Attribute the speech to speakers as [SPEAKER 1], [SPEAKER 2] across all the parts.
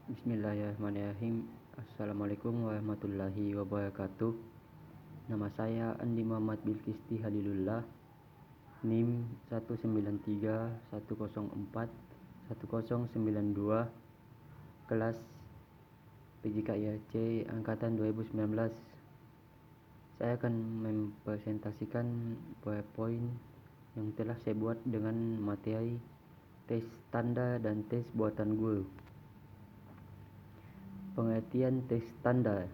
[SPEAKER 1] Bismillahirrahmanirrahim. Assalamualaikum warahmatullahi wabarakatuh. Nama saya Andi Muhammad Bilkisti Halilullah, NIM 193104109 kelas PJKIAC angkatan 2019. Saya akan mempresentasikan PowerPoint yang telah saya buat dengan materi tes standar dan tes buatan guru. Pengertian tes standar.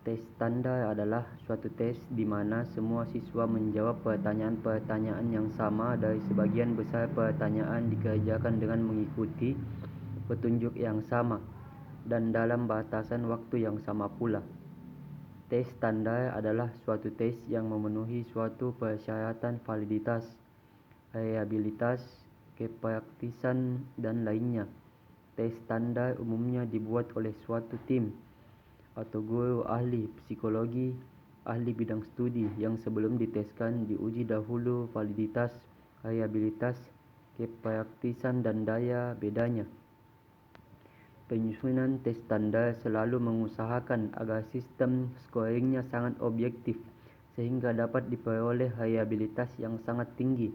[SPEAKER 1] Tes standar adalah suatu tes di mana semua siswa menjawab pertanyaan-pertanyaan yang sama dari sebagian besar pertanyaan dikerjakan dengan mengikuti petunjuk yang sama dan dalam batasan waktu yang sama pula. Tes standar adalah suatu tes yang memenuhi suatu persyaratan validitas, reliabilitas, kepraktisan, dan lainnya. Tes standar umumnya dibuat oleh suatu tim atau guru ahli psikologi, ahli bidang studi yang sebelum diteskan diuji dahulu validitas, reliabilitas, kepraktisan, dan daya bedanya. Penyusunan tes standar selalu mengusahakan agar sistem scoringnya sangat objektif sehingga dapat diperoleh reliabilitas yang sangat tinggi.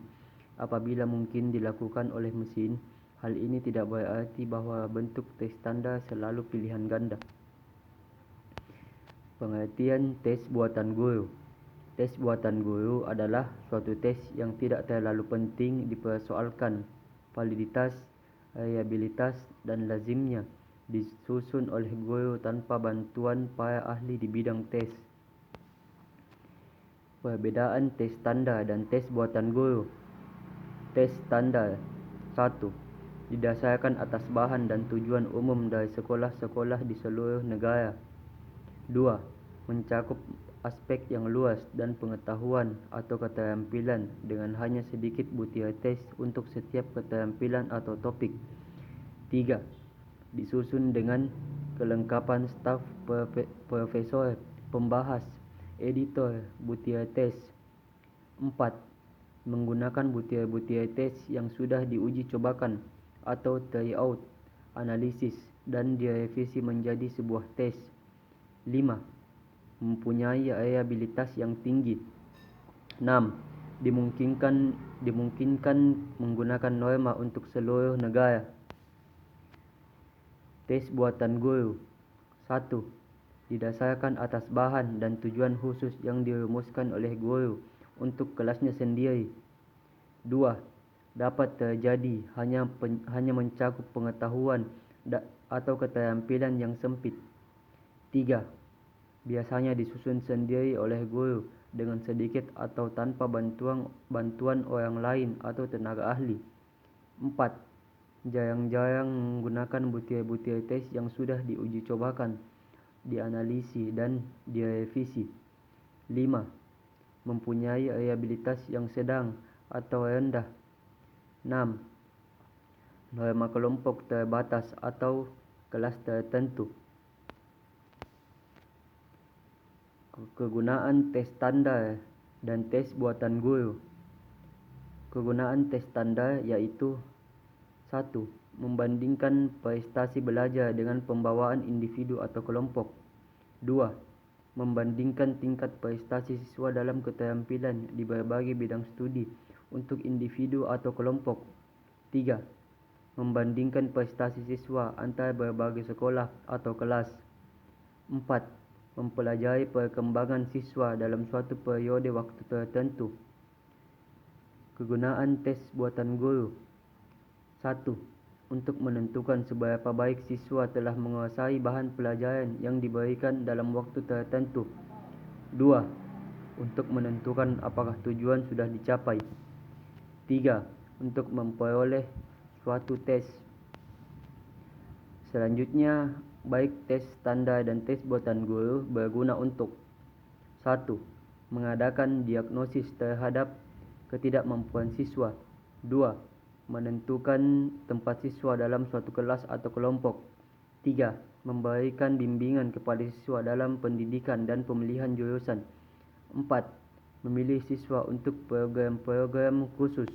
[SPEAKER 1] Apabila mungkin dilakukan oleh mesin, hal ini tidak berarti bahwa bentuk tes standar selalu pilihan ganda. Pengertian tes buatan guru. Tes buatan guru adalah suatu tes yang tidak terlalu penting dipersoalkan. Validitas, reliabilitas, dan lazimnya disusun oleh guru tanpa bantuan para ahli di bidang tes. Perbedaan tes standar dan tes buatan guru. Tes standar 1. Didasarkan atas bahan dan tujuan umum dari sekolah-sekolah di seluruh negara. 2. Mencakup aspek yang luas dan pengetahuan atau keterampilan dengan hanya sedikit butir tes untuk setiap keterampilan atau topik. 3. Disusun dengan kelengkapan staf profesor, pembahas, editor, butir tes. 4. Menggunakan butir-butir tes yang sudah diuji cobakan atau tryout, analisis, dan direvisi menjadi sebuah tes. 5. Mempunyai reliabilitas yang tinggi. 6. Dimungkinkan menggunakan norma untuk seluruh negara. Tes buatan guru. 1. Didasarkan atas bahan dan tujuan khusus yang dirumuskan oleh guru untuk kelasnya sendiri. 2. Dapat terjadi hanya mencakup pengetahuan atau keterampilan yang sempit. 3. Biasanya disusun sendiri oleh guru dengan sedikit atau tanpa bantuan orang lain atau tenaga ahli. 4. Jarang-jarang menggunakan butir-butir tes yang sudah diuji cobakan, dianalisis, dan direvisi. 5. Mempunyai reliabilitas yang sedang atau rendah. 6. Norma kelompok terbatas atau kelas tertentu. Kegunaan tes standar dan tes buatan guru. Kegunaan tes standar yaitu 1. Membandingkan prestasi belajar dengan pembawaan individu atau kelompok. 2. Membandingkan tingkat prestasi siswa dalam keterampilan di berbagai bidang studi untuk individu atau kelompok. 3. Membandingkan prestasi siswa antara berbagai sekolah atau kelas. 4. Mempelajari perkembangan siswa dalam suatu periode waktu tertentu. Kegunaan tes buatan guru. 1. Untuk menentukan seberapa baik siswa telah menguasai bahan pelajaran yang diberikan dalam waktu tertentu. 2. Untuk menentukan apakah tujuan sudah dicapai. 3. Untuk memperoleh suatu tes. Selanjutnya, baik tes standar dan tes buatan guru berguna untuk 1. Mengadakan diagnosis terhadap ketidakmampuan siswa. 2. Menentukan tempat siswa dalam suatu kelas atau kelompok. 3. Memberikan bimbingan kepada siswa dalam pendidikan dan pemilihan jurusan. 4. Memilih siswa untuk program-program khusus.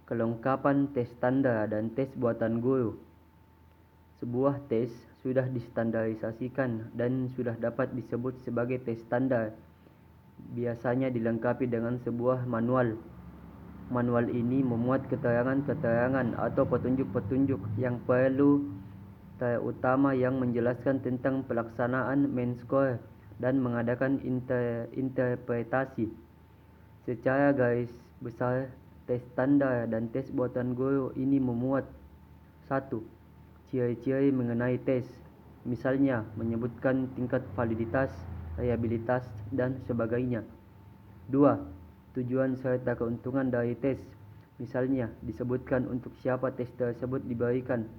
[SPEAKER 1] Kelengkapan tes standar dan tes buatan guru. Sebuah tes sudah distandarisasikan dan sudah dapat disebut sebagai tes standar. Biasanya dilengkapi dengan sebuah manual. Manual ini memuat keterangan-keterangan atau petunjuk-petunjuk yang perlu, terutama yang menjelaskan tentang pelaksanaan main score dan mengadakan interpretasi. Secara garis besar, tes standar dan tes buatan guru ini memuat 1. Ciri-ciri mengenai tes, misalnya menyebutkan tingkat validitas, reliabilitas, dan sebagainya. 2. Tujuan serta keuntungan dari tes, misalnya disebutkan untuk siapa tes tersebut diberikan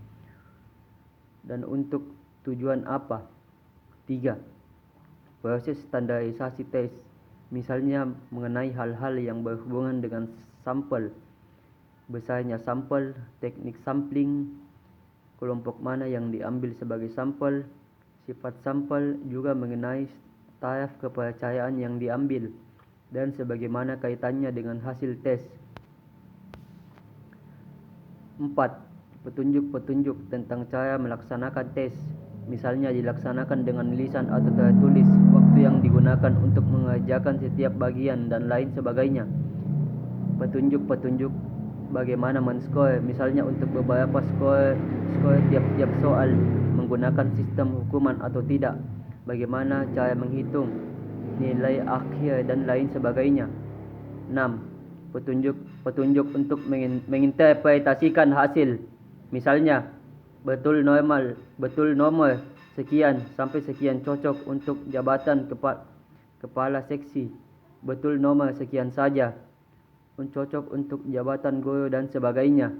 [SPEAKER 1] dan untuk tujuan apa. 3. Proses standarisasi tes, misalnya mengenai hal-hal yang berhubungan dengan sampel, besarnya sampel, teknik sampling, kelompok mana yang diambil sebagai sampel, sifat sampel, juga mengenai taraf kepercayaan yang diambil, dan sebagaimana kaitannya dengan hasil tes. 4. Petunjuk-petunjuk tentang cara melaksanakan tes, misalnya dilaksanakan dengan lisan atau tertulis, waktu yang digunakan untuk mengerjakan setiap bagian, dan lain sebagainya. Petunjuk-petunjuk bagaimana men-score, misalnya untuk beberapa skor tiap-tiap soal, menggunakan sistem hukuman atau tidak, bagaimana cara menghitung nilai akhir, dan lain sebagainya. 6. Petunjuk untuk menginterpretasikan hasil, misalnya betul nomor sekian sampai sekian cocok untuk jabatan kepala seksi, betul nomor sekian saja cocok untuk jabatan guru, dan sebagainya.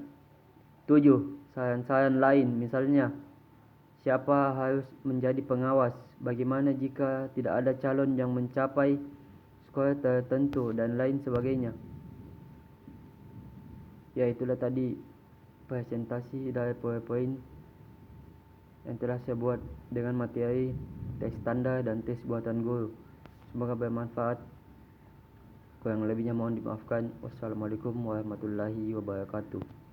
[SPEAKER 1] 7. Saran-saran lain, misalnya siapa harus menjadi pengawas, bagaimana jika tidak ada calon yang mencapai skor tertentu, dan lain sebagainya. Ya, itulah tadi presentasi dari PowerPoint yang telah saya buat dengan materi tes standar dan tes buatan guru. Semoga bermanfaat. Kurang lebihnya mohon dimaafkan. Wassalamualaikum warahmatullahi wabarakatuh.